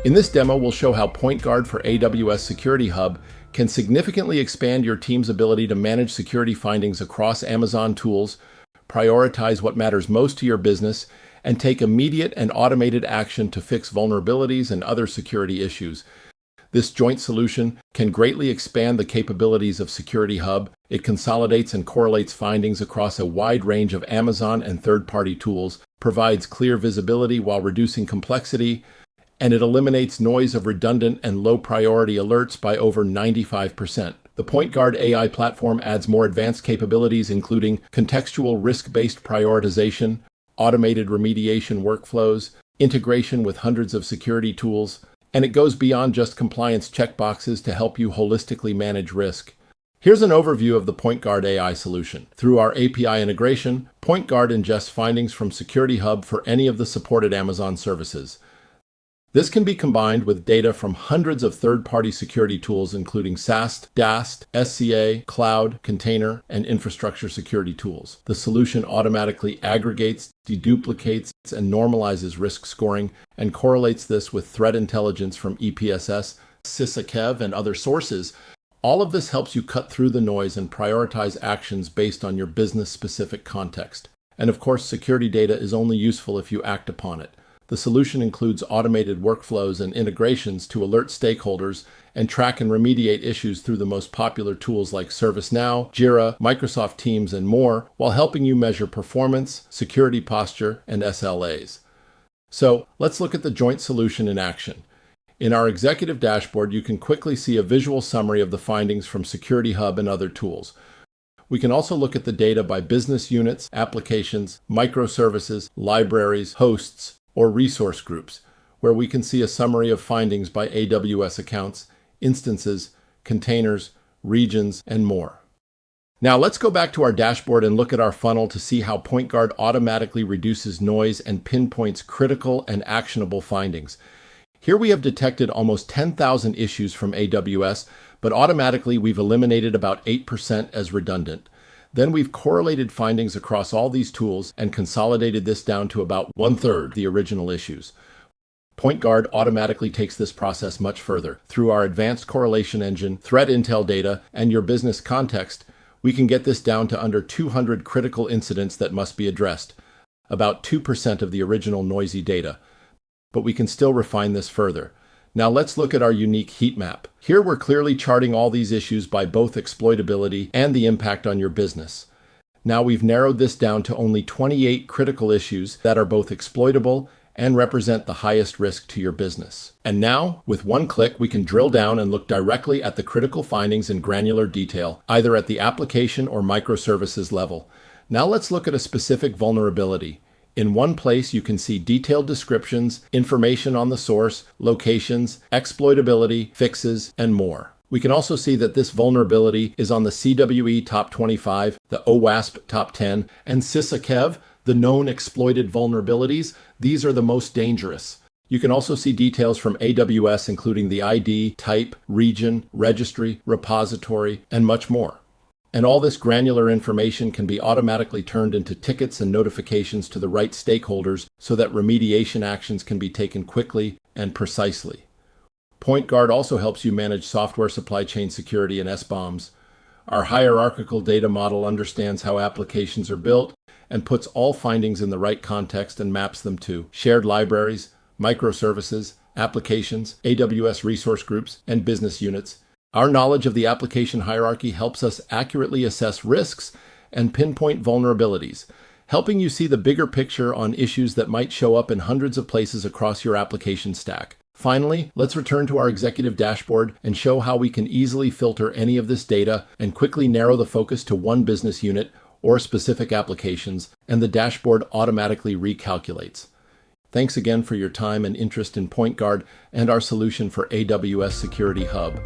In this demo, we'll show how PointGuard for AWS Security Hub can significantly expand your team's ability to manage security findings across Amazon tools, prioritize what matters most to your business, and take immediate and automated action to fix vulnerabilities and other security issues. This joint solution can greatly expand the capabilities of Security Hub. It consolidates and correlates findings across a wide range of Amazon and third-party tools, provides clear visibility while reducing complexity, and it eliminates noise of redundant and low-priority alerts by over 95%. The PointGuard AI platform adds more advanced capabilities, including contextual risk-based prioritization, automated remediation workflows, integration with hundreds of security tools, and it goes beyond just compliance checkboxes to help you holistically manage risk. Here's an overview of the PointGuard AI solution. Through our API integration, PointGuard ingests findings from Security Hub for any of the supported Amazon services. This can be combined with data from hundreds of third-party security tools, including SAST, DAST, SCA, cloud, container, and infrastructure security tools. The solution automatically aggregates, deduplicates, and normalizes risk scoring, and correlates this with threat intelligence from EPSS, CISA, and other sources. All of this helps you cut through the noise and prioritize actions based on your business-specific context. And of course, security data is only useful if you act upon it. The solution includes automated workflows and integrations to alert stakeholders and track and remediate issues through the most popular tools like ServiceNow, Jira, Microsoft Teams, and more, while helping you measure performance, security posture, and SLAs. So, let's look at the joint solution in action. In our executive dashboard, you can quickly see a visual summary of the findings from Security Hub and other tools. We can also look at the data by business units, applications, microservices, libraries, hosts, or resource groups, where we can see a summary of findings by AWS accounts, instances, containers, regions, and more. Now let's go back to our dashboard and look at our funnel to see how PointGuard automatically reduces noise and pinpoints critical and actionable findings. Here we have detected almost 10,000 issues from AWS, but automatically we've eliminated about 8% as redundant. Then we've correlated findings across all these tools and consolidated this down to about 1/3 the original issues. PointGuard automatically takes this process much further. Through our advanced correlation engine, threat intel data, and your business context, we can get this down to under 200 critical incidents that must be addressed, about 2% of the original noisy data. But we can still refine this further. Now let's look at our unique heat map. Here we're clearly charting all these issues by both exploitability and the impact on your business. Now we've narrowed this down to only 28 critical issues that are both exploitable and represent the highest risk to your business. And now, with one click, we can drill down and look directly at the critical findings in granular detail, either at the application or microservices level. Now let's look at a specific vulnerability. In one place, you can see detailed descriptions, information on the source, locations, exploitability, fixes, and more. We can also see that this vulnerability is on the CWE Top 25, the OWASP Top 10, and CISA, the known exploited vulnerabilities. These are the most dangerous. You can also see details from AWS, including the ID, type, region, registry, repository, and much more. And all this granular information can be automatically turned into tickets and notifications to the right stakeholders so that remediation actions can be taken quickly and precisely. PointGuard also helps you manage software supply chain security and SBOMs. Our hierarchical data model understands how applications are built and puts all findings in the right context and maps them to shared libraries, microservices, applications, AWS resource groups, and business units. Our knowledge of the application hierarchy helps us accurately assess risks and pinpoint vulnerabilities, helping you see the bigger picture on issues that might show up in hundreds of places across your application stack. Finally, let's return to our executive dashboard and show how we can easily filter any of this data and quickly narrow the focus to one business unit or specific applications, and the dashboard automatically recalculates. Thanks again for your time and interest in PointGuard and our solution for AWS Security Hub.